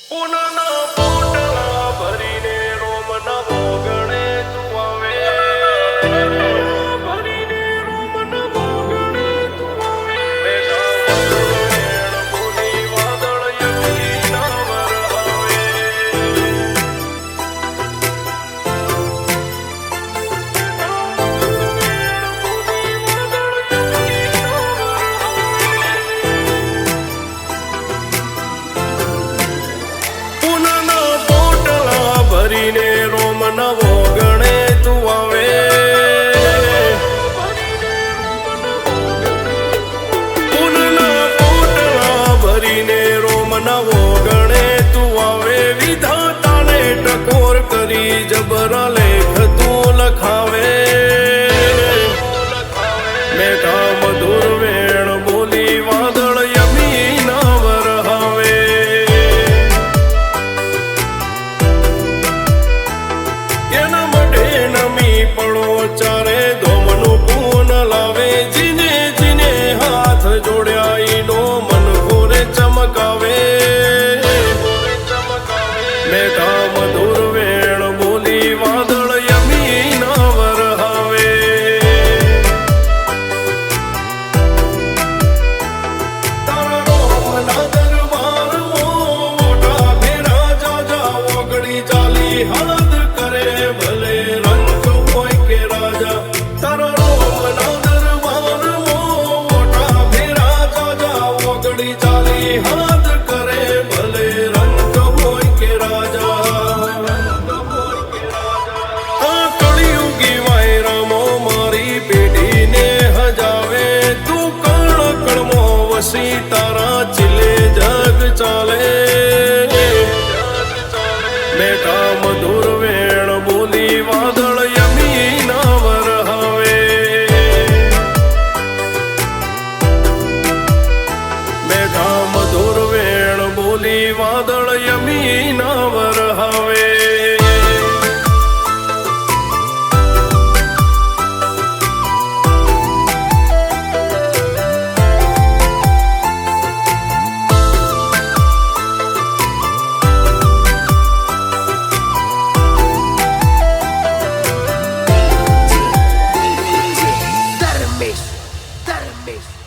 પૂનના પોટલા ભરીને રોમ નવો ગણે તું આવે ભરીને રોમ નવો ગણે તું આવે બેઠા વેણ બોલી વાદળ યમી ના વર આવે ભરીને રોમ નવો ગણે તું આવે પૂનના પોટલા ભરીને રોમ નવો ગણે તું આવે વિધાતાને ટકોર કરી જબરા લેખ તું લખાવે મેઠા મધુર વેણ બોલી વાદળ યમી ના વરહાવે એના મઢે નમી પડો ચારે ધોમનું પૂન લાવે જીને જીને હાથ જોડ્યા ઈનો મન ખોરે ચમકાવે મેઠા મધુર વેણ બોલી વાદળ યમી ના વરહાવે તારા રોમના દરબારમાં મોટા ભેરા જાજા ઓગળી ચાલી હાથ કરે ભલે રંગ હોય કે રાજા તારા રોમના દરબારમાં મોટા ભેરા જાજા ઓગળી ચાલી હાથ કરે ભલે રંગ હોય કે રાજા આ કળિયુગી વાયરામો મારી પેઢીને હજાવે તું કણ કણમો વસી તારા ચીલે જગ ચાલે મેઠા મધુર વેણ બોલી વાદળ યમી ના વરહાવે મેઠા મધુર વેણ બોલી વાદળ યમી ના વરહાવે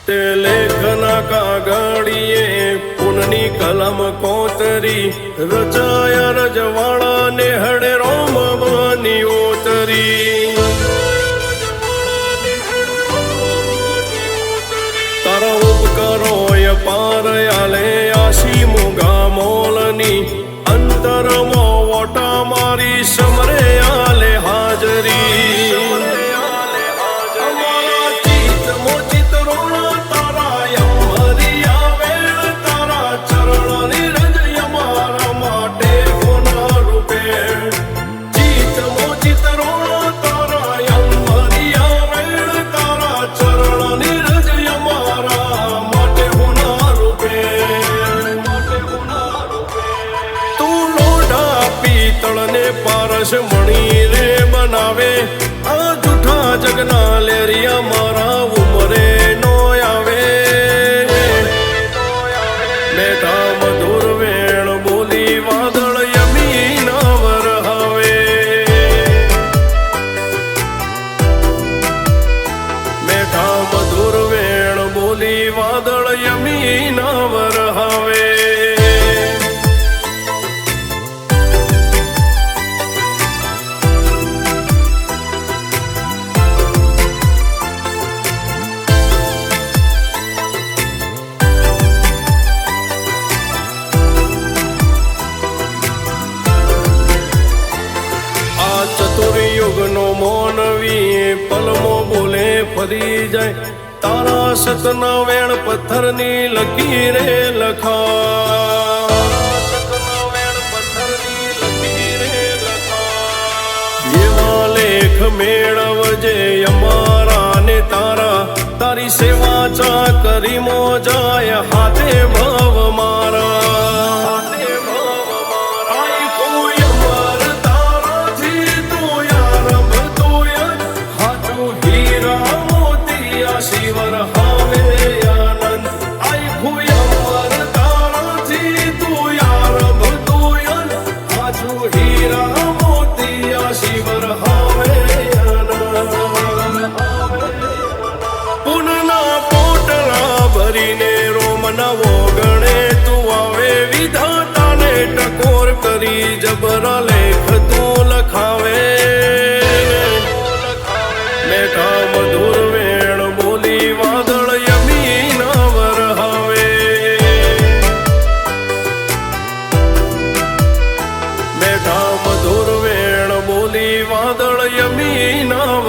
તે લેખના કાગળીએ પૂનની કલમ કોતરી રચાયા રજવાડા ને હડે રોમ બની ઓતરી તારા ઉપકરોય પાર આલે આશી મુગા મોલની અંતરમાં વોટા મારી સમરે આલે હાજરી પારસ મણી રે બનાવે આ જૂઠા જગના લેરિયા મારા ઉમરે નો આવે મેઠા મધુર વેણ બોલી વાદળ યમી ના વરહાવે મેઠા મધુર વેણ બોલી વાદળ યમી ના વરહાવે ચતુર્યુગનો મોનવી પલમો બોલે ફરી જાય તારા સતના વેણ પથ્થરની લકીરે લખા એવા લેખ મેળવજે અમારા ને તારા તારી સેવા ચા કરી મો જાય હાથે ભવ મારા શિવર હાવે આનંદ આઈ ભૂયા તારાથી તું યાર ભતો યમીના